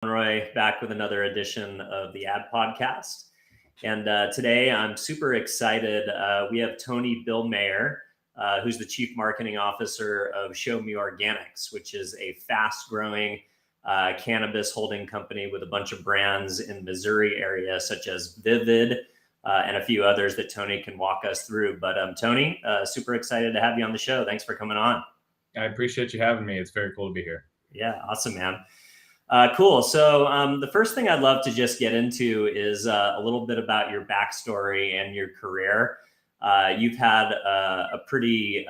Roy back with another edition of the Ad Podcast. And today I'm super excited. We have Tony Billmeyer, who's the Chief Marketing Officer of Show Me Organics, which is a fast growing cannabis holding company with a bunch of brands in Missouri area, such as Vivid and a few others that Tony can walk us through. But Tony, super excited to have you on the show. Thanks for coming on. I appreciate you having me. It's very cool to be here. Yeah, awesome, man. Cool. So the first thing I'd love to just get into is a little bit about your backstory and your career. You've had a pretty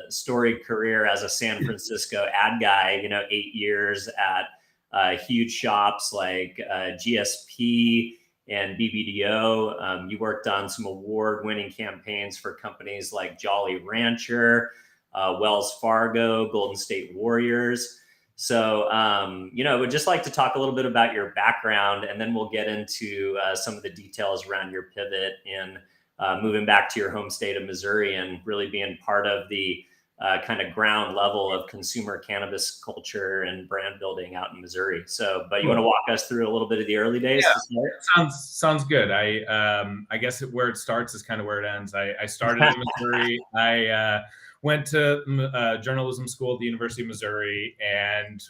storied career as a San Francisco ad guy, 8 years at huge shops like GSP and BBDO. You worked on some award-winning campaigns for companies like Jolly Rancher, Wells Fargo, Golden State Warriors. So, would just like to talk a little bit about your background, and then we'll get into some of the details around your pivot in moving back to your home state of Missouri and really being part of the kind of ground level of consumer cannabis culture and brand building out in Missouri. So, but you want to walk us through a little bit of the early days? Yeah, sounds good. I guess where it starts is kind of where it ends. I started in Missouri. I went to journalism school at the University of Missouri and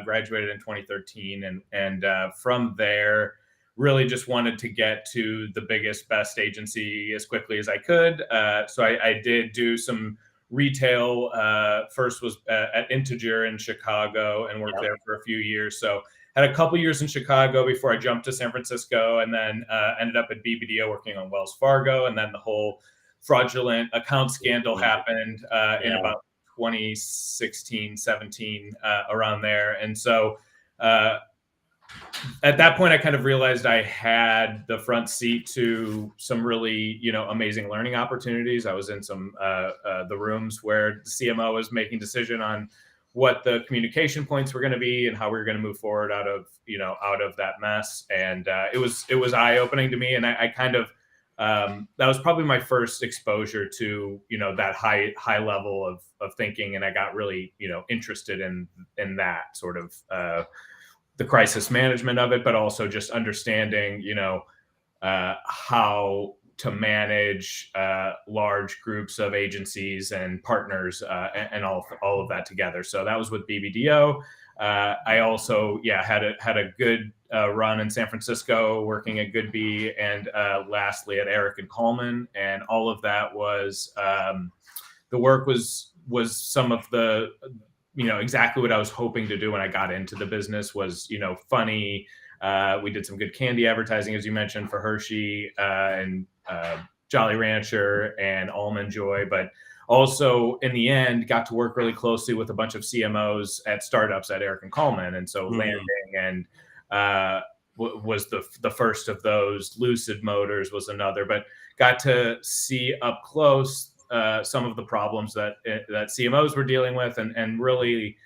graduated in 2013. And from there, really just wanted to get to the biggest, best agency as quickly as I could. So I did do some retail. First was at Integer in Chicago and worked there for a few years. So had a couple years in Chicago before I jumped to San Francisco, and then ended up at BBDO working on Wells Fargo. And then the whole fraudulent account scandal happened in about 2016, 17, around there. And so at that point, I kind of realized I had the front seat to some really, amazing learning opportunities. I was in some the rooms where the CMO was making decision on what the communication points were going to be and how we were going to move forward out of that mess. And it was eye-opening to me. And I kind of that was probably my first exposure to, that high level of thinking. And I got really, interested in that sort of the crisis management of it, but also just understanding, how to manage large groups of agencies and partners and all of that together. So that was with BBDO. I also, had a good run in San Francisco, working at Goodby, and lastly at Eric and Coleman. And all of that was the work was some of the exactly what I was hoping to do when I got into the business. Was funny. We did some good candy advertising, as you mentioned, for Hershey and Jolly Rancher and Almond Joy, but also in the end got to work really closely with a bunch of CMOs at startups at Eric and Coleman. And so Landing and was the first of those. Lucid Motors was another, but got to see up close some of the problems that CMOs were dealing with, and really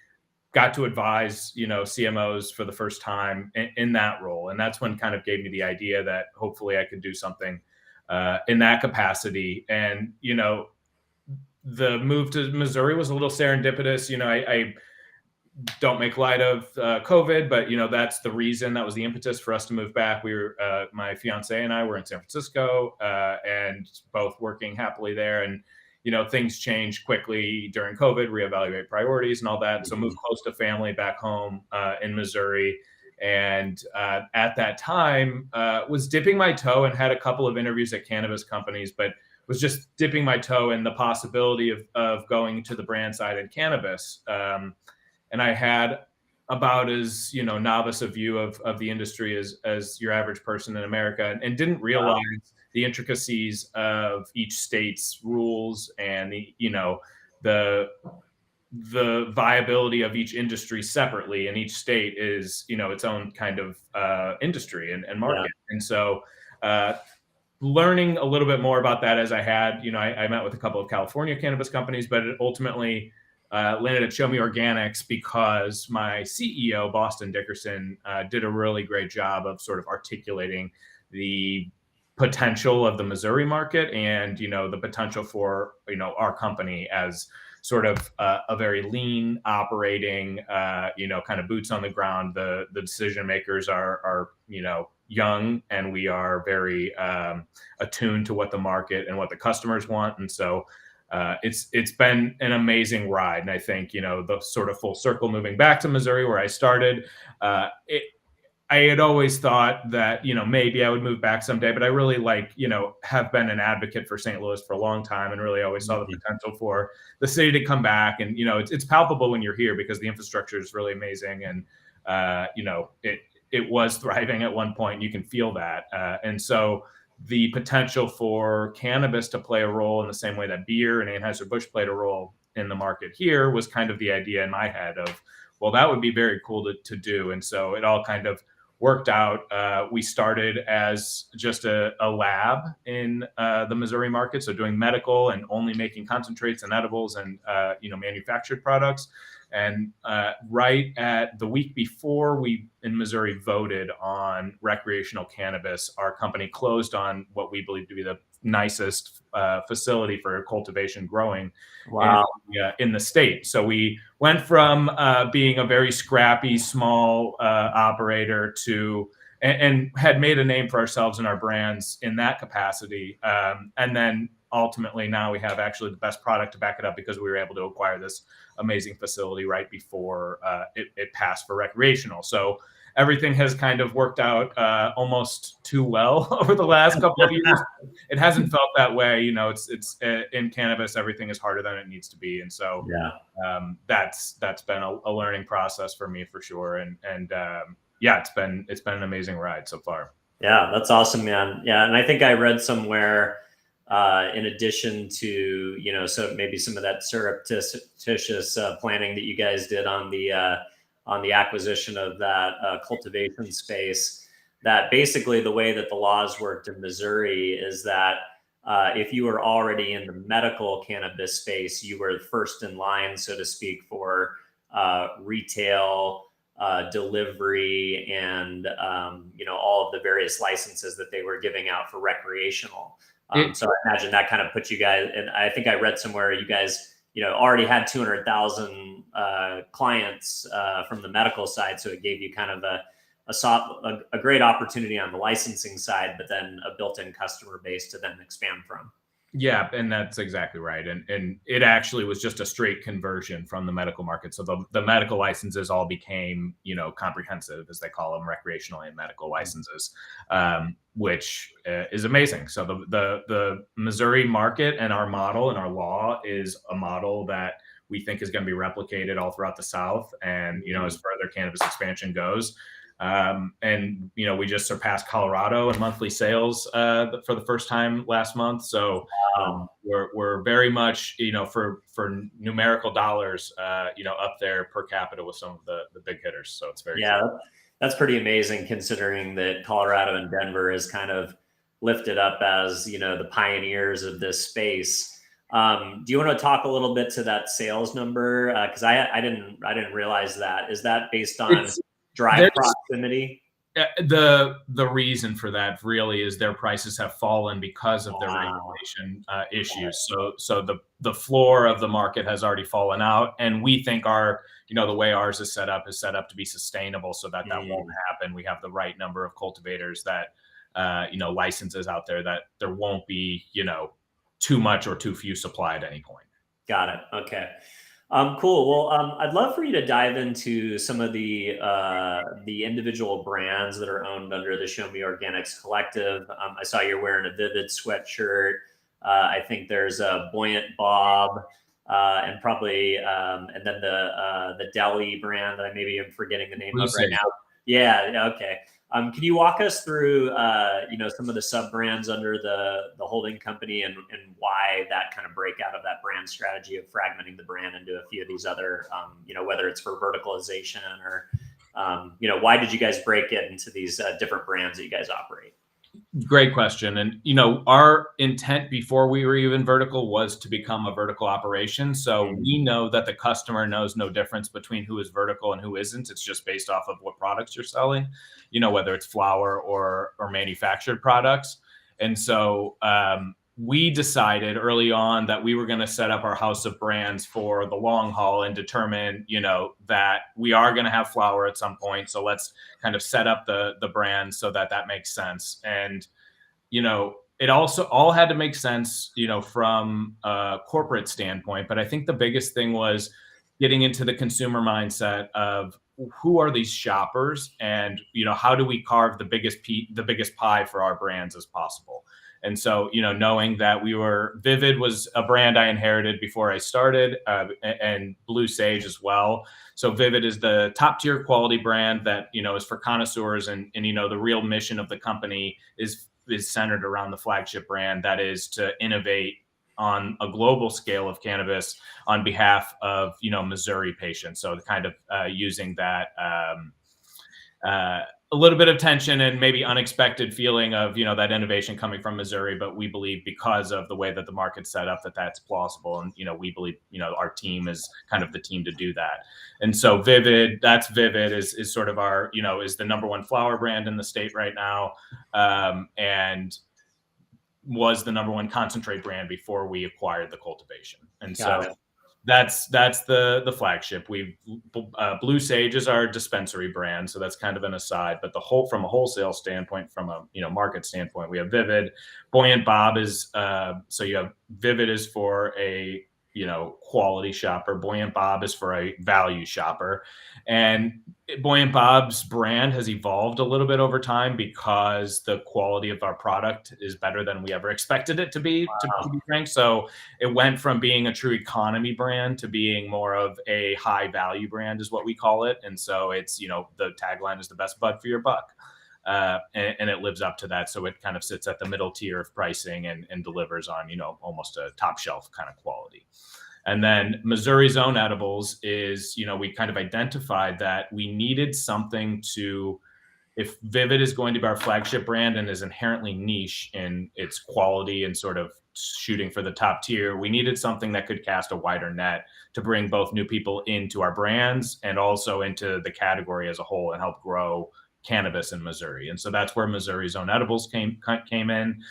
got to advise, CMOs for the first time in that role. And that's when kind of gave me the idea that hopefully I could do something in that capacity. And, the move to Missouri was a little serendipitous. I don't make light of COVID, but, that's the reason. That was the impetus for us to move back. We were, my fiance and I were in San Francisco and both working happily there. And, things changed quickly during COVID, reevaluate priorities and all that. So moved close to family back home in Missouri. And at that time was dipping my toe and had a couple of interviews at cannabis companies, but was just dipping my toe in the possibility of going to the brand side in cannabis. And I had about as, novice a view of the industry as your average person in America, and didn't realize the intricacies of each state's rules and the viability of each industry separately. And each state is, its own kind of industry and market. Yeah. And so learning a little bit more about that as I had, I met with a couple of California cannabis companies, but it ultimately landed at Show Me Organics because my CEO, Boston Dickerson, did a really great job of sort of articulating the potential of the Missouri market and, the potential for, our company as sort of a very lean operating, kind of boots on the ground. The decision makers are young, and we are very attuned to what the market and what the customers want. And so it's been an amazing ride. And I think, the sort of full circle moving back to Missouri where I started, I had always thought that, maybe I would move back someday, but I really have been an advocate for St. Louis for a long time, and really always saw the potential for the city to come back. And, it's palpable when you're here because the infrastructure is really amazing. And, it was thriving at one point. You can feel that. And so the potential for cannabis to play a role in the same way that beer and Anheuser-Busch played a role in the market here was kind of the idea in my head of, well, that would be very cool to do. And so it all kind of worked out. We started as just a lab in the Missouri market, so doing medical and only making concentrates and edibles and manufactured products. And right at the week before we in Missouri voted on recreational cannabis, our company closed on what we believe to be the nicest facility for cultivation growing in the state. So we went from being a very scrappy, small operator to and had made a name for ourselves and our brands in that capacity. And then ultimately now we have actually the best product to back it up because we were able to acquire this amazing facility right before it passed for recreational. So everything has kind of worked out almost too well over the last couple of years. It hasn't felt that way. It's in cannabis, everything is harder than it needs to be. And so that's been a learning process for me for sure. And it's been an amazing ride so far. Yeah, that's awesome, man. Yeah. And I think I read somewhere, in addition to, so maybe some of that surreptitious planning that you guys did on the acquisition of that cultivation space, that basically the way that the laws worked in Missouri is that if you were already in the medical cannabis space, you were first in line, so to speak, for retail, delivery, and all of the various licenses that they were giving out for recreational. So I imagine that kind of puts you guys, and I think I read somewhere you guys, already had 200,000 clients from the medical side. So it gave you kind of a great opportunity on the licensing side, but then a built-in customer base to then expand from. Yeah, and that's exactly right. And it actually was just a straight conversion from the medical market. So the medical licenses all became, comprehensive, as they call them, recreational and medical licenses, which is amazing. So the Missouri market and our model and our law is a model that we think is going to be replicated all throughout the South. And, as further cannabis expansion goes, and we just surpassed Colorado in monthly sales for the first time last month. So we're very much for numerical dollars up there per capita with some of the big hitters. So it's very cool. That's pretty amazing considering that Colorado and Denver is kind of lifted up as the pioneers of this space. Do you want to talk a little bit to that sales number? Because I didn't realize that. Is that based on drive proximity? The reason for that really is their prices have fallen because of their regulation issues. So the floor of the market has already fallen out, and we think the way ours is set up to be sustainable, so that won't happen. We have the right number of cultivators that licenses out there that there won't be too much or too few supply at any point. Got it. Okay. Cool. Well, I'd love for you to dive into some of the individual brands that are owned under the Show Me Organics collective. I saw you're wearing a Vivid sweatshirt. I think there's a Buoyant Bob, and probably and then the Deli brand that I maybe am forgetting the name of right now. Yeah. Okay. Can you walk us through, some of the sub brands under the holding company and why that kind of breakout of that brand strategy of fragmenting the brand into a few of these other, whether it's for verticalization or, why did you guys break it into these different brands that you guys operate? Great question. And, our intent before we were even vertical was to become a vertical operation. So we know that the customer knows no difference between who is vertical and who isn't. It's just based off of what products you're selling, whether it's flower or manufactured products. And so we decided early on that we were going to set up our house of brands for the long haul and determine, that we are going to have flower at some point. So let's kind of set up the brand so that makes sense. And, it also all had to make sense, from a corporate standpoint. But I think the biggest thing was getting into the consumer mindset of who are these shoppers, and how do we carve the biggest pie for our brands as possible. And so, knowing that Vivid was a brand I inherited before I started, and Blue Sage as well. So Vivid is the top tier quality brand that, is for connoisseurs, and the real mission of the company is centered around the flagship brand that is to innovate on a global scale of cannabis on behalf of, Missouri patients. So kind of using that, a little bit of tension and maybe unexpected feeling of, that innovation coming from Missouri. But we believe, because of the way that the market's set up, that that's plausible. And, we believe, our team is kind of the team to do that. And so Vivid is sort of our, is the number one flower brand in the state right now. And was the number one concentrate brand before we acquired the cultivation. And so that's the flagship. Blue Sage is our dispensary brand, so that's kind of an aside. But from a wholesale standpoint, from a market standpoint, we have Vivid. Buoyant Bob is so you have Vivid is for a quality shopper. Buoyant Bob is for a value shopper, and Buoyant Bob's brand has evolved a little bit over time because the quality of our product is better than we ever expected it to be. To be frank, so it went from being a true economy brand to being more of a high value brand, is what we call it. And so it's the tagline is the best bud for your buck. And it lives up to that. So it kind of sits at the middle tier of pricing and delivers on, almost a top shelf kind of quality. And then Missouri's Own Edibles is, we kind of identified that we needed something if Vivid is going to be our flagship brand and is inherently niche in its quality and sort of shooting for the top tier, we needed something that could cast a wider net to bring both new people into our brands and also into the category as a whole and help grow cannabis in Missouri. And so that's where Missouri's Own Edibles came in.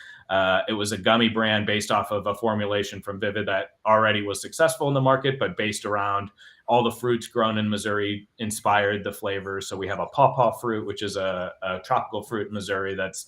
It was a gummy brand based off of a formulation from Vivid that already was successful in the market, but based around all the fruits grown in Missouri inspired the flavors. So we have a pawpaw fruit, which is a tropical fruit in Missouri that's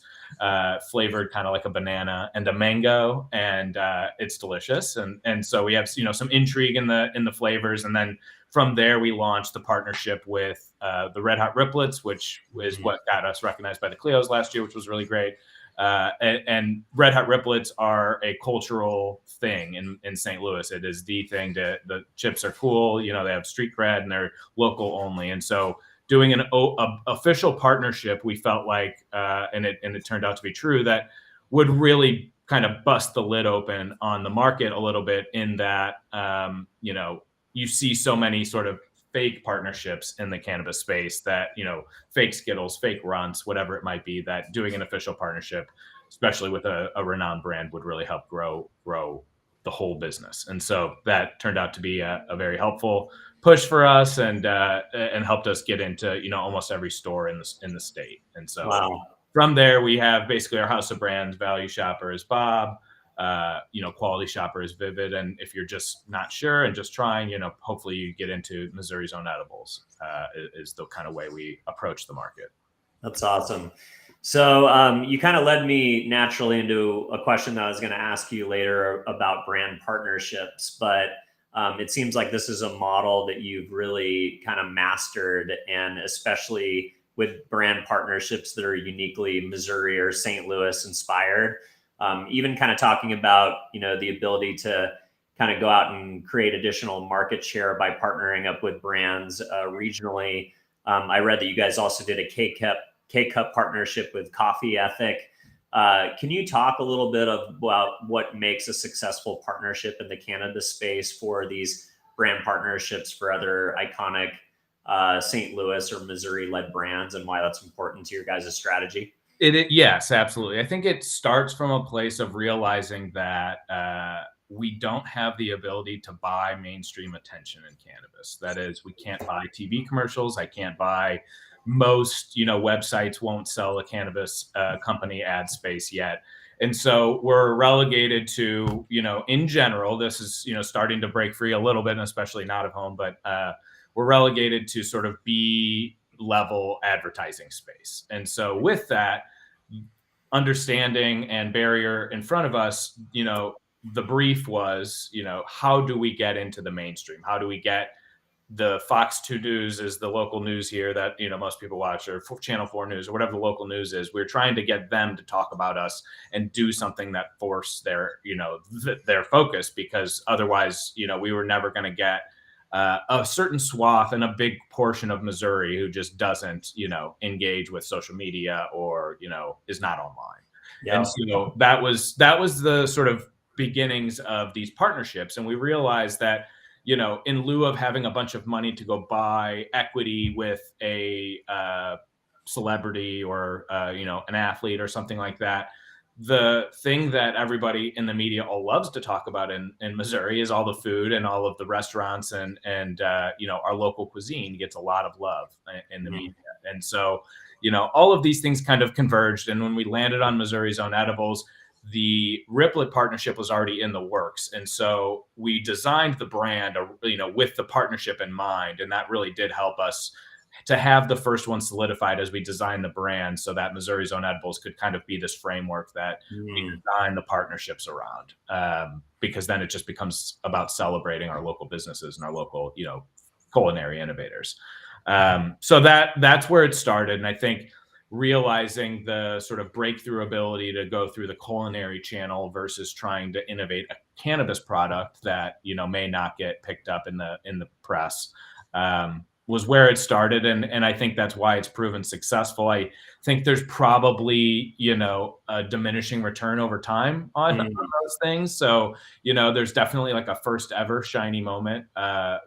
flavored kind of like a banana, and a mango, and it's delicious. And so we have some intrigue in the flavors, and then from there we launched the partnership with the Red Hot Riplets, which is what got us recognized by the Clios last year, which was really great. And Red Hot Riplets are a cultural thing in St. Louis. It is the thing. The chips are cool. They have street cred and they're local only. And so doing an official partnership, we felt like, and it turned out to be true, that would really kind of bust the lid open on the market a little bit, in that, you see so many sort of fake partnerships in the cannabis space that, fake Skittles, fake Runts, whatever it might be, that doing an official partnership, especially with a renowned brand, would really help grow the whole business. And so that turned out to be a very helpful push for us, and helped us get into, almost every store in the state. And so from there, we have basically our house of brands. Value shopper is Bob. Quality shopper is Vivid. And if you're just not sure and just trying, hopefully you get into Missouri's Own Edibles, is the kind of way we approach the market. That's awesome. So you kind of led me naturally into a question that I was going to ask you later about brand partnerships, but it seems like this is a model that you've really kind of mastered, and especially with brand partnerships that are uniquely Missouri or St. Louis inspired. Even kind of talking about, the ability to kind of go out and create additional market share by partnering up with brands regionally. I read that you guys also did a K-Cup partnership with Coffee Ethic. Can you talk a little bit about what makes a successful partnership in the cannabis space for these brand partnerships for other iconic St. Louis or Missouri-led brands, and why that's important to your guys' strategy? Yes, absolutely. I think it starts from a place of realizing that we don't have the ability to buy mainstream attention in cannabis. That is, we can't buy TV commercials. I can't buy most, websites won't sell a cannabis company ad space yet. And so we're relegated to, in general, this is, starting to break free a little bit, and especially not at home, but we're relegated to sort of B level advertising space. And so with that understanding and barrier in front of us, the brief was, how do we get into the mainstream? How do we get the Fox 2 News is the local news here that most people watch, or Channel 4 News, or whatever the local news is. We're trying to get them to talk about us and do something that force their their focus, because otherwise we were never going to get a certain swath and a big portion of Missouri who just doesn't engage with social media or is not online. Yep. And so that was the sort of beginnings of these partnerships, and we realized that in lieu of having a bunch of money to go buy equity with a celebrity or, an athlete or something like that, the thing that everybody in the media all loves to talk about in Missouri is all the food and all of the restaurants and our local cuisine gets a lot of love in the media. And so, all of these things kind of converged. And when we landed on Missouri's Own Edibles, the Riplet partnership was already in the works. And so we designed the brand, with the partnership in mind. And that really did help us to have the first one solidified as we designed the brand, so that Missouri's Own Edibles could kind of be this framework that we design the partnerships around. Because then it just becomes about celebrating our local businesses and our local, culinary innovators. So that's where it started. And I think realizing the sort of breakthrough ability to go through the culinary channel versus trying to innovate a cannabis product that may not get picked up in the press was where it started, and I think that's why it's proven successful. I think there's probably a diminishing return over time on those things. So there's definitely like a first ever shiny moment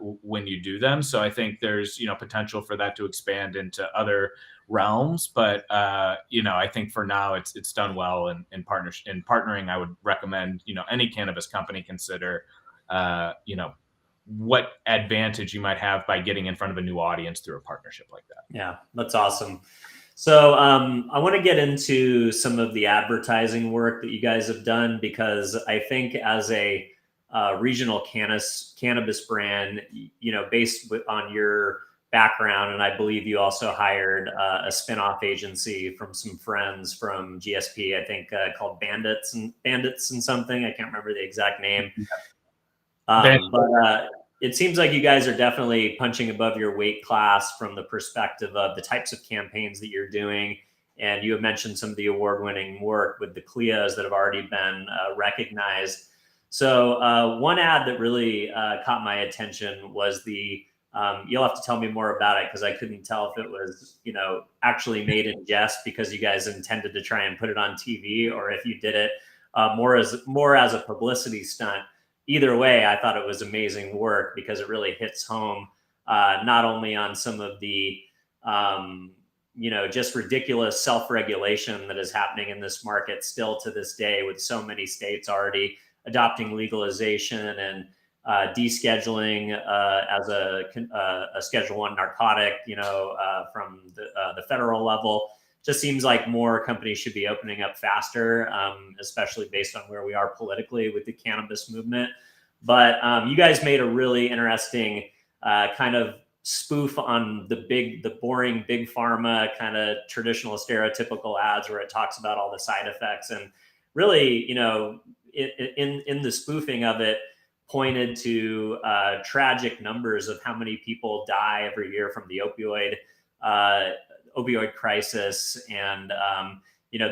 when you do them. So I think there's potential for that to expand into other realms, but I think for now it's done well. In partnering, I would recommend any cannabis company consider what advantage you might have by getting in front of a new audience through a partnership like that. Yeah, that's awesome. So I want to get into some of the advertising work that you guys have done, because I think as a regional cannabis brand, based on your background, and I believe you also hired a spinoff agency from some friends from GSP, I think called Bandits and something. I can't remember the exact name. But it seems like you guys are definitely punching above your weight class from the perspective of the types of campaigns that you're doing. And you have mentioned some of the award-winning work with the Clios that have already been recognized. So one ad that really caught my attention was the, you'll have to tell me more about it, because I couldn't tell if it was, actually made in jest because you guys intended to try and put it on TV, or if you did it more as a publicity stunt. Either way, I thought it was amazing work, because it really hits home, not only on some of the, just ridiculous self-regulation that is happening in this market still to this day, with so many states already adopting legalization and descheduling as a Schedule 1 narcotic, from the federal level. Just seems like more companies should be opening up faster, especially based on where we are politically with the cannabis movement. But you guys made a really interesting kind of spoof on the boring big pharma kind of traditional stereotypical ads, where it talks about all the side effects, and really, in the spoofing of it, pointed to tragic numbers of how many people die every year from the opioid crisis. And,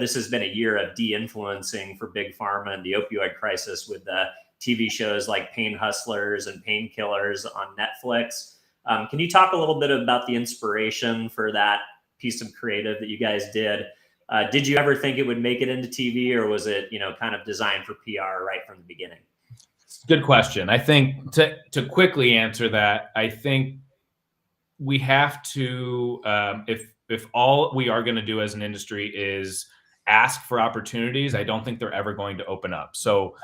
this has been a year of de-influencing for big pharma and the opioid crisis, with the TV shows like Pain Hustlers and Painkillers on Netflix. Can you talk a little bit about the inspiration for that piece of creative that you guys did? Did you ever think it would make it into TV, or was it, kind of designed for PR right from the beginning? Good question. I think to quickly answer that, I think we have to, if all we are going to do as an industry is ask for opportunities, I don't think they're ever going to open up. So,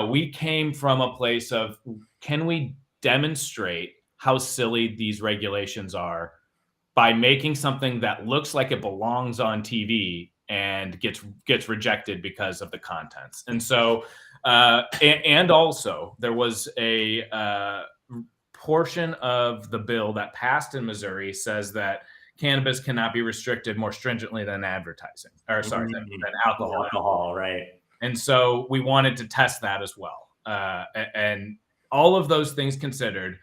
we came from a place of, can we demonstrate how silly these regulations are by making something that looks like it belongs on TV and gets rejected because of the contents. And so, and also there was a portion of the bill that passed in Missouri says that cannabis cannot be restricted more stringently than advertising, or sorry, than alcohol. Alcohol, right? And so we wanted to test that as well. And all of those things considered,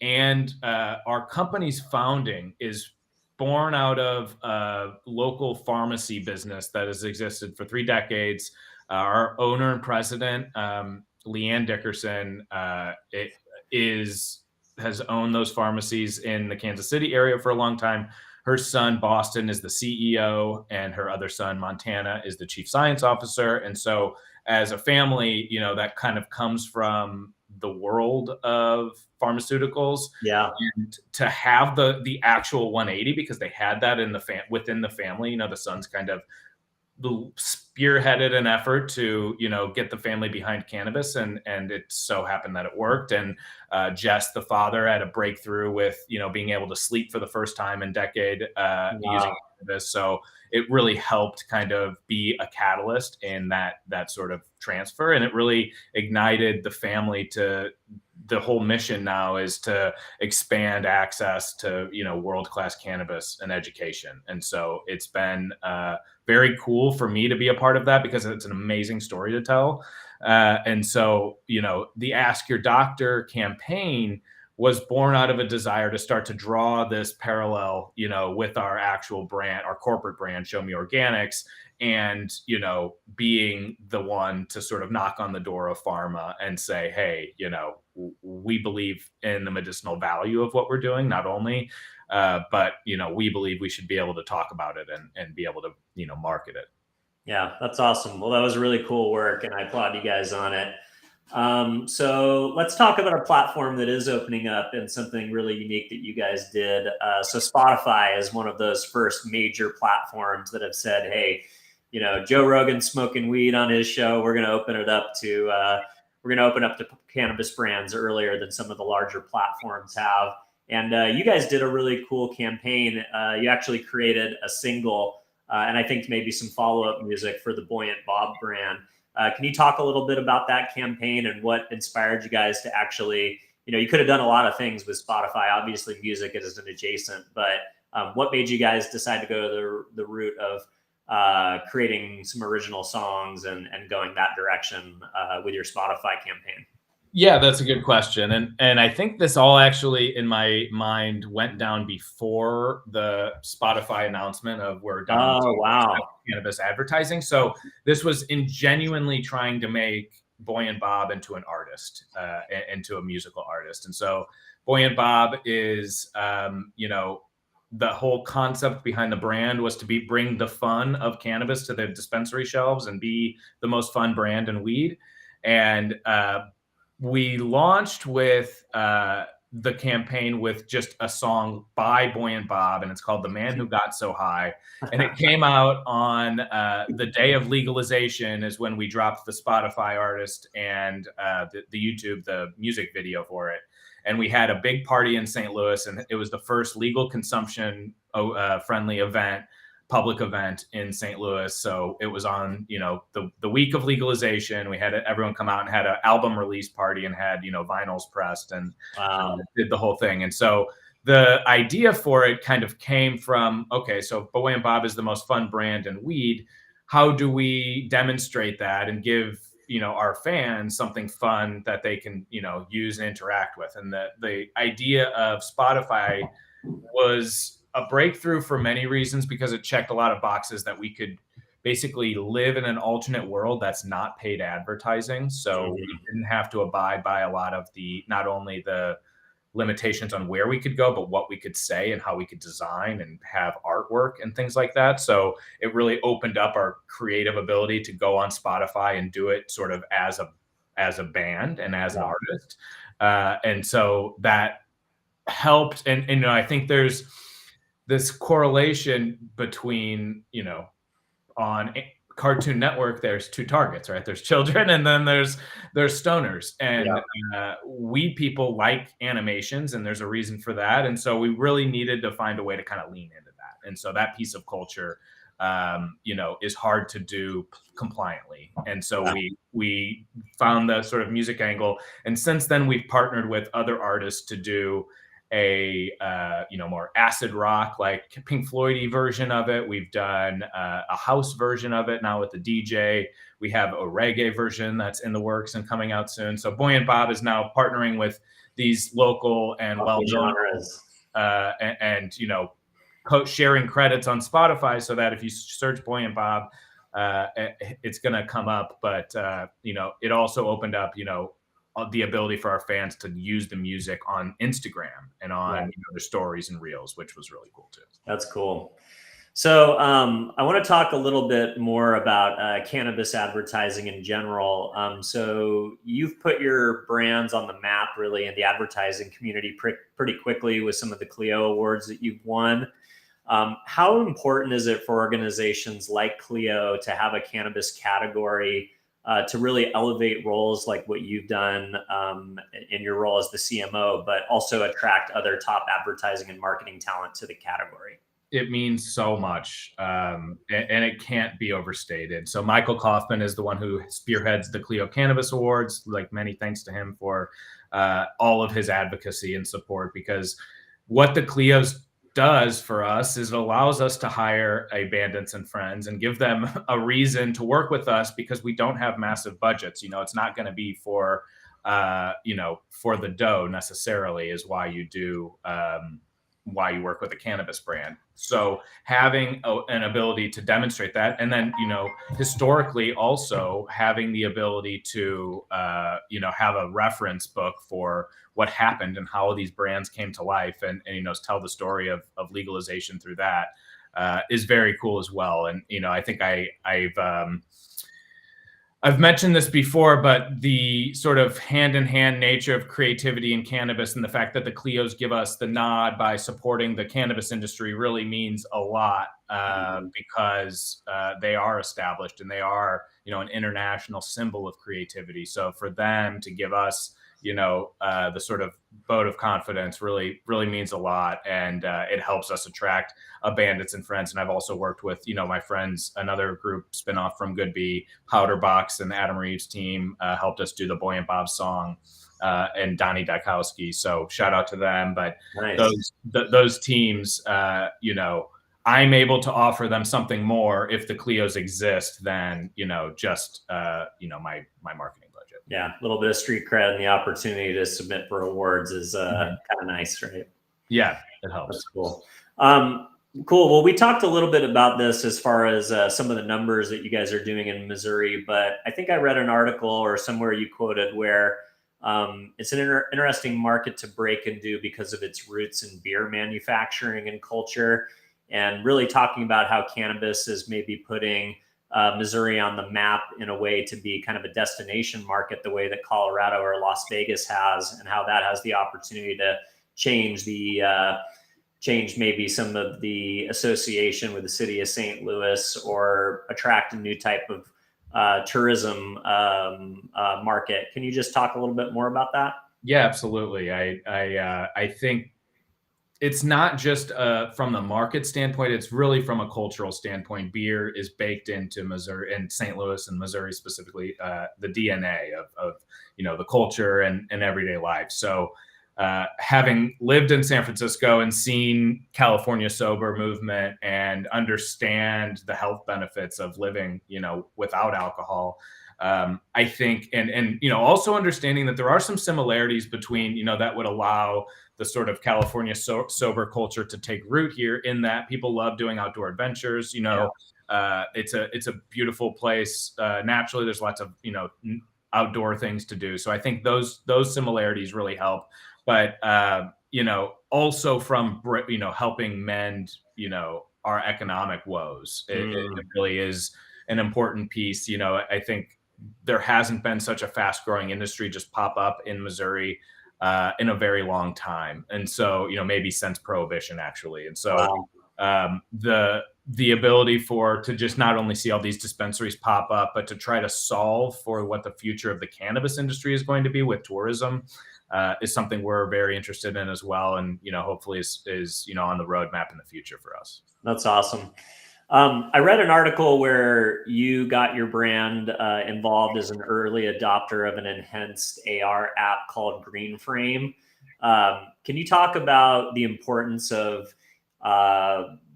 and our company's founding is born out of a local pharmacy business that has existed for 3 decades. Our owner and president, Leanne Dickerson, has owned those pharmacies in the Kansas City area for a long time. Her son, Boston, is the CEO, and her other son, Montana, is the chief science officer. And so as a family, you know, that kind of comes from the world of pharmaceuticals. Yeah. And to have the actual 180, because they had that in within the family, you know, the son's kind of spearheaded an effort to, you know, get the family behind cannabis, and it so happened that it worked. And Jess, the father, had a breakthrough with, you know, being able to sleep for the first time in a decade using cannabis. So it really helped kind of be a catalyst in that sort of transfer, and it really ignited the family to. The whole mission now is to expand access to, you know, world-class cannabis and education. And so it's been very cool for me to be a part of that, because it's an amazing story to tell. And so, you know, the Ask Your Doctor campaign was born out of a desire to start to draw this parallel, you know, with our actual brand, our corporate brand, Show Me Organics, and, you know, being the one to sort of knock on the door of pharma and say, hey, you know, we believe in the medicinal value of what we're doing, not only, but, you know, we believe we should be able to talk about it and be able to, you know, market it. Yeah, that's awesome. Well, that was really cool work, and I applaud you guys on it. So let's talk about a platform that is opening up and something really unique that you guys did. So Spotify is one of those first major platforms that have said, hey, you know, Joe Rogan's smoking weed on his show. We're going to open it up to, cannabis brands earlier than some of the larger platforms have. And you guys did a really cool campaign. You actually created a single, and I think maybe some follow-up music for the Buoyant Bob brand. Can you talk a little bit about that campaign and what inspired you guys to actually, you know, you could have done a lot of things with Spotify. Obviously, music is an adjacent, but what made you guys decide to go to the route of creating some original songs and going that direction with your Spotify campaign? Yeah, that's a good question. And I think this all actually in my mind went down before the Spotify announcement of we're done cannabis advertising. So this was in genuinely trying to make Buoyant Bob into an artist, into a musical artist. And so Buoyant Bob is, you know, the whole concept behind the brand was to bring the fun of cannabis to the dispensary shelves and be the most fun brand in weed. And we launched with the campaign with just a song by Buoyant Bob, and it's called The Man Who Got So High. And it came out on the day of legalization is when we dropped the Spotify artist and the YouTube, the music video for it. And we had a big party in St. Louis, and it was the first legal consumption friendly event, public event in St. Louis. So it was on, you know, the week of legalization. We had everyone come out and had an album release party and had, you know, vinyls pressed and did the whole thing. And so the idea for it kind of came from, okay, so Buoyant Bob is the most fun brand in weed. How do we demonstrate that and give, you know, our fans something fun that they can, you know, use and interact with? And the idea of Spotify was a breakthrough for many reasons, because it checked a lot of boxes that we could basically live in an alternate world that's not paid advertising. So we didn't have to abide by a lot of not only the limitations on where we could go, but what we could say and how we could design and have artwork and things like that. So it really opened up our creative ability to go on Spotify and do it sort of as a band and as an artist. And so that helped. And you know, I think there's this correlation between, you know, on Cartoon Network, there's two targets, right? There's children and then there's stoners. And we people like animations, and there's a reason for that. And so we really needed to find a way to kind of lean into that. And so that piece of culture is hard to do compliantly. And so we found the sort of music angle. And since then, we've partnered with other artists to do a more acid rock, like Pink Floyd-y version of it. We've done a house version of it now with the DJ. We have a reggae version that's in the works and coming out soon. So Buoyant Bob is now partnering with these local and well-known and sharing credits on Spotify, so that if you search Buoyant Bob, it's going to come up. But it also opened up the ability for our fans to use the music on Instagram and on their stories and reels, which was really cool too. That's cool. So I want to talk a little bit more about cannabis advertising in general. So you've put your brands on the map really in the advertising community pretty quickly with some of the Clio Awards that you've won. How important is it for organizations like Clio to have a cannabis category to really elevate roles like what you've done in your role as the CMO, but also attract other top advertising and marketing talent to the category? It means so much, and it can't be overstated. So Michael Kaufman is the one who spearheads the Clio Cannabis Awards. Like, many thanks to him for all of his advocacy and support, because what the Clio's does for us is it allows us to hire a Bandits and Friends and give them a reason to work with us, because we don't have massive budgets. It's not going to be for the dough necessarily, is why you do why you work with a cannabis brand. So having an ability to demonstrate that, and then historically also having the ability to have a reference book for what happened and how these brands came to life, and tell the story of legalization through that is very cool as well. And I think I've mentioned this before, but the sort of hand-in-hand nature of creativity in cannabis, and the fact that the Clios give us the nod by supporting the cannabis industry, really means a lot, because they are established and they are, an international symbol of creativity. So for them to give us, the sort of vote of confidence really means a lot, and it helps us attract Bandits and Friends. And I've also worked with my friends, another group spinoff from Good Bee, Powder Box, and Adam Reeves' team helped us do the Buoyant Bob song, and Donnie Dykowski. So shout out to them. But nice. those teams, I'm able to offer them something more if the Clios exist than just my marketing. Yeah, a little bit of street cred and the opportunity to submit for awards is kind of nice, right? Yeah, it helps. That's cool. Cool. Well, we talked a little bit about this as far as some of the numbers that you guys are doing in Missouri, but I think I read an article or somewhere you quoted where it's an interesting market to break into because of its roots in beer manufacturing and culture, and really talking about how cannabis is maybe putting Missouri on the map in a way to be kind of a destination market, the way that Colorado or Las Vegas has, and how that has the opportunity to change maybe some of the association with the city of St. Louis, or attract a new type of tourism market. Can you just talk a little bit more about that? Yeah, absolutely. I think it's not just from the market standpoint, it's really from a cultural standpoint. Beer is baked into Missouri and St. Louis and Missouri specifically, the DNA of the culture and everyday life. So having lived in San Francisco and seen California sober movement and understand the health benefits of living, without alcohol, I think, and also understanding that there are some similarities between, that would allow the sort of California sober culture to take root here, in that people love doing outdoor adventures. It's a beautiful place. Naturally, there's lots of, outdoor things to do. So I think those similarities really help. But, also from, helping mend, our economic woes, it really is an important piece. I think there hasn't been such a fast growing industry just pop up in Missouri in a very long time. And so, maybe since Prohibition, actually. And so the ability to just not only see all these dispensaries pop up, but to try to solve for what the future of the cannabis industry is going to be with tourism is something we're very interested in as well. And, hopefully is on the roadmap in the future for us. That's awesome. I read an article where you got your brand involved as an early adopter of an enhanced AR app called Green Frame. Can you talk about the importance of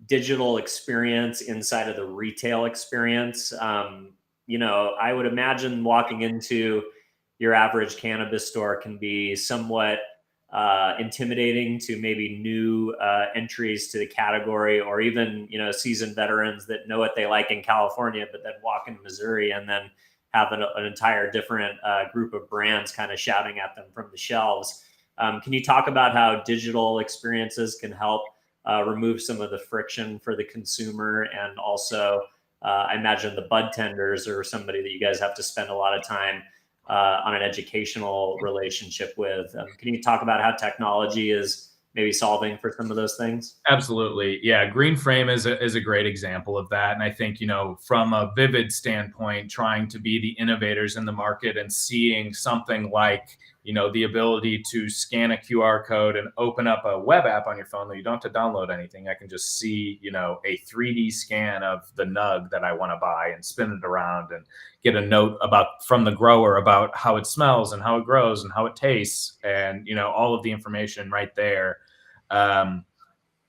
digital experience inside of the retail experience? I would imagine walking into your average cannabis store can be somewhat intimidating to maybe new entries to the category, or even seasoned veterans that know what they like in California, but then walk in Missouri and then have an entire different group of brands kind of shouting at them from the shelves. Can you talk about how digital experiences can help remove some of the friction for the consumer, and also I imagine the bud tenders are somebody that you guys have to spend a lot of time on an educational relationship with. Can you talk about how technology is maybe solving for some of those things? Absolutely. Yeah. Green Frame is a great example of that. And I think, from a Vivid standpoint, trying to be the innovators in the market and seeing something like, the ability to scan a QR code and open up a web app on your phone that you don't have to download anything. I can just see, a 3D scan of the nug that I want to buy and spin it around and get a note from the grower about how it smells and how it grows and how it tastes, and, all of the information right there.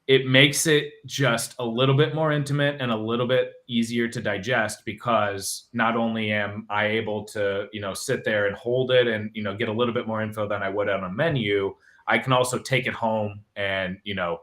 It makes it just a little bit more intimate and a little bit easier to digest, because not only am I able to, sit there and hold it and, get a little bit more info than I would on a menu, I can also take it home, and,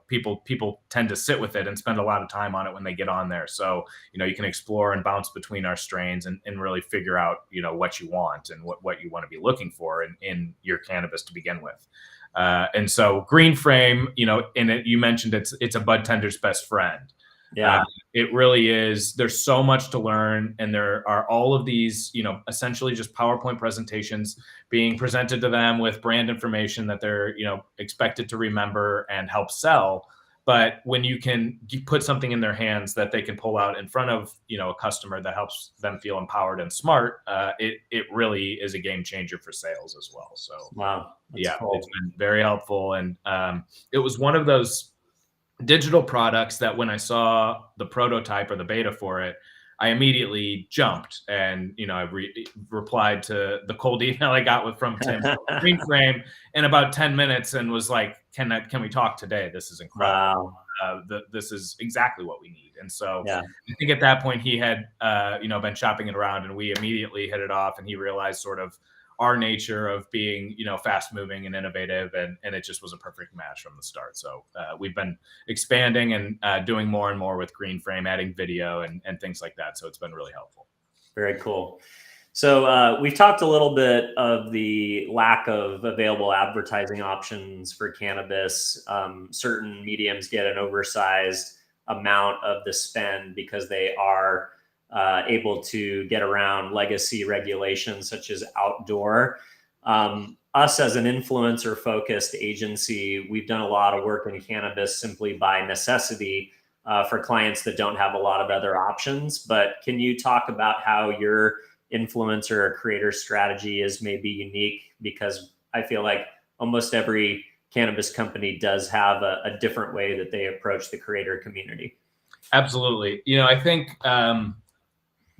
people tend to sit with it and spend a lot of time on it when they get on there. So, you can explore and bounce between our strains and really figure out, what you want and what you want to be looking for in your cannabis to begin with. And so Green Frame, you mentioned it's a bud tender's best friend. Yeah. It really is. There's so much to learn, and there are all of these, essentially just PowerPoint presentations being presented to them with brand information that they're, expected to remember and help sell. But when you put something in their hands that they can pull out in front of, a customer that helps them feel empowered and smart, it really is a game changer for sales as well. So, Wow. yeah, Cool. it's been very helpful. And it was one of those digital products that when I saw the prototype or the beta for it, I immediately jumped and, I replied to the cold email I got from Tim Green Frame in about 10 minutes and was like, can we talk today? This is incredible. Wow. This is exactly what we need. And so Yeah. I think at that point he had, been shopping it around, and we immediately hit it off, and he realized sort of our nature of being, fast moving and innovative, and it just was a perfect match from the start. So we've been expanding and doing more and more with Green Frame, adding video and things like that. So it's been really helpful. Very cool. So we've talked a little bit of the lack of available advertising options for cannabis. Certain mediums get an oversized amount of the spend because they are able to get around legacy regulations such as outdoor. Us as an influencer focused agency, we've done a lot of work in cannabis simply by necessity for clients that don't have a lot of other options. But can you talk about how your influencer or creator strategy is maybe unique? Because I feel like almost every cannabis company does have a different way that they approach the creator community. Absolutely. I think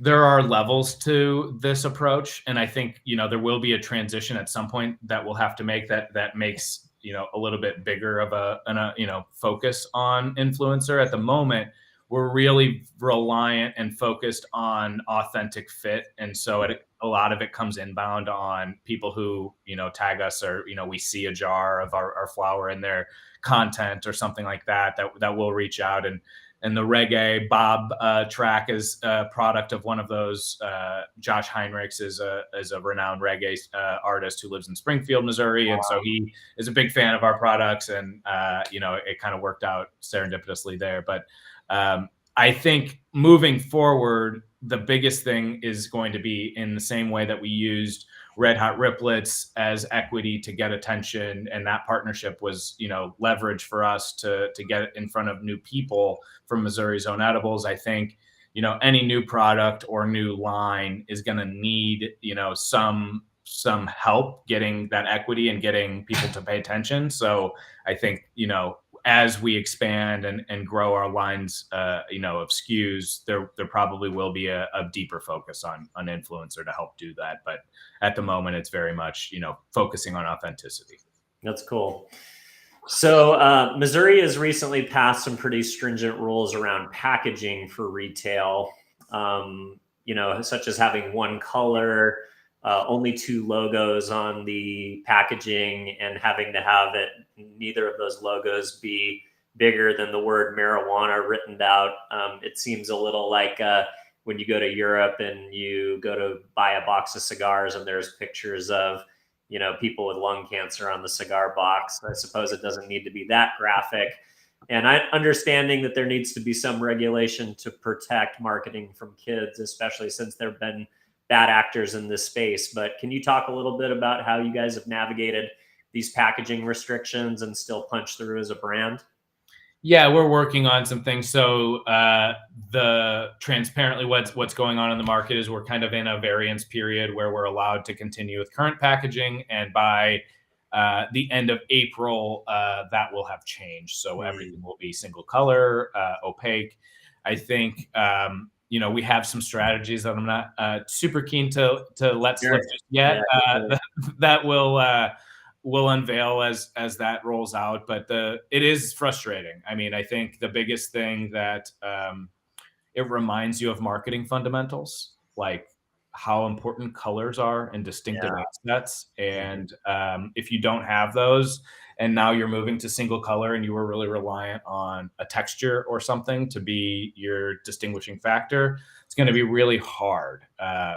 there are levels to this approach, and I think there will be a transition at some point that we'll have to make that makes a little bit bigger of a focus on influencer. At the moment, we're really reliant and focused on authentic fit, and so a lot of it comes inbound on people who tag us, or we see a jar of our flower in their content or something like that will reach out. And the Reggae Bob track is a product of one of those. Josh Heinrichs is a renowned reggae artist who lives in Springfield, Missouri. Wow. And so he is a big fan of our products, and it kind of worked out serendipitously there. But I think moving forward, the biggest thing is going to be in the same way that we used Red Hot Riplets as equity to get attention, and that partnership was leverage for us to get in front of new people from Missouri's Own Edibles. I think any new product or new line is going to need some help getting that equity and getting people to pay attention. So I think as we expand and grow our lines, of SKUs, there probably will be a deeper focus on influencer to help do that. But at the moment, it's very much, focusing on authenticity. That's cool. So Missouri has recently passed some pretty stringent rules around packaging for retail, such as having one color, only 2 logos on the packaging, and having to have neither of those logos be bigger than the word marijuana written out. It seems a little like when you go to Europe and you go to buy a box of cigars and there's pictures of people with lung cancer on the cigar box. I suppose it doesn't need to be that graphic. And understanding that there needs to be some regulation to protect marketing from kids, especially since there have been bad actors in this space. But can you talk a little bit about how you guys have navigated these packaging restrictions and still punch through as a brand? Yeah, we're working on some things. So the transparently what's going on in the market is we're kind of in a variance period where we're allowed to continue with current packaging, and by the end of April, that will have changed. So everything will be single color, opaque. I think we have some strategies that I'm not super keen to let slip just yet. That will unveil as that rolls out, but it is frustrating. I mean, I think the biggest thing that it reminds you of marketing fundamentals, like how important colors are and distinctive assets. And if you don't have those, and now you're moving to single color and you were really reliant on a texture or something to be your distinguishing factor, it's going to be really hard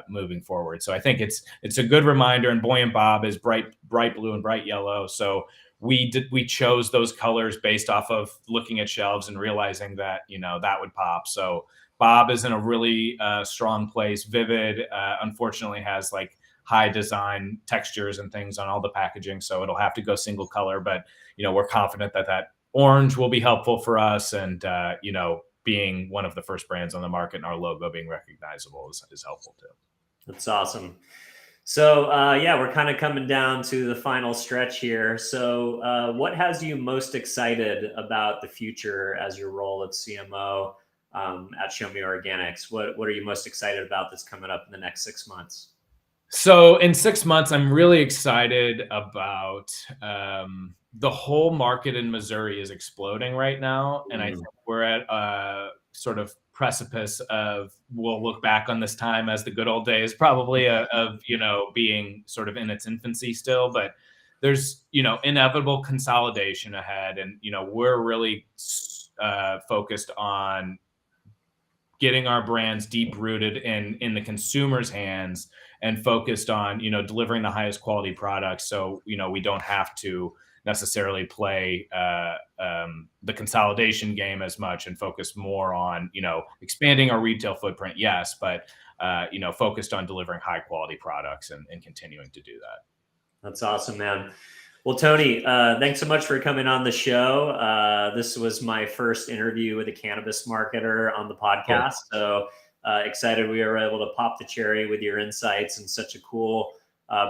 moving forward. So I think it's a good reminder. And Buoyant Bob is bright blue and bright yellow. So we chose those colors based off of looking at shelves and realizing that that would pop. So Bob is in a really strong place. Vivid, unfortunately, has like high design textures and things on all the packaging, so it'll have to go single color. But we're confident that orange will be helpful for us, and being one of the first brands on the market and our logo being recognizable is helpful too. That's awesome. So we're kind of coming down to the final stretch here. So what has you most excited about the future as your role at CMO at Show Me Organics? What are you most excited about that's coming up in the next 6 months? So in 6 months, I'm really excited about the whole market in Missouri is exploding right now. And I think we're at a sort of precipice of, we'll look back on this time as the good old days, probably of being sort of in its infancy still, but there's, inevitable consolidation ahead. And, we're really focused on getting our brands deep rooted in the consumer's hands and focused on, delivering the highest quality products. So, we don't have to necessarily play the consolidation game as much and focus more on, expanding our retail footprint. Yes, but, focused on delivering high quality products and continuing to do that. That's awesome, man. Well, Tony, thanks so much for coming on the show. This was my first interview with a cannabis marketer on the podcast. Cool. So excited we were able to pop the cherry with your insights and such a cool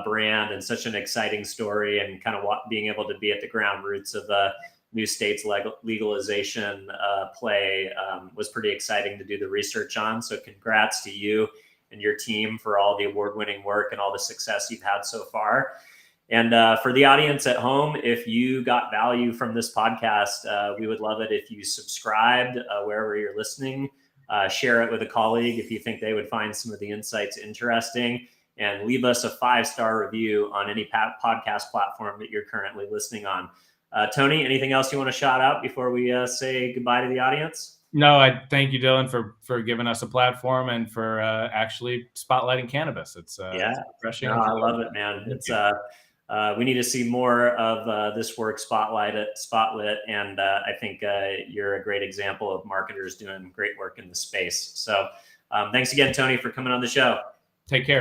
brand and such an exciting story, and kind of being able to be at the ground roots of the new states legalization play was pretty exciting to do the research on. So congrats to you and your team for all the award-winning work and all the success you've had so far. And for the audience at home, if you got value from this podcast, we would love it if you subscribed wherever you're listening. Share it with a colleague if you think they would find some of the insights interesting, and leave us a 5-star review on any podcast platform that you're currently listening on. Tony, anything else you want to shout out before we say goodbye to the audience? No, I thank you, Dylan, for giving us a platform and for actually spotlighting cannabis. It's refreshing. No, I love it, man. It's we need to see more of this work spotlit, and I think you're a great example of marketers doing great work in the space. So thanks again, Tony, for coming on the show. Take care.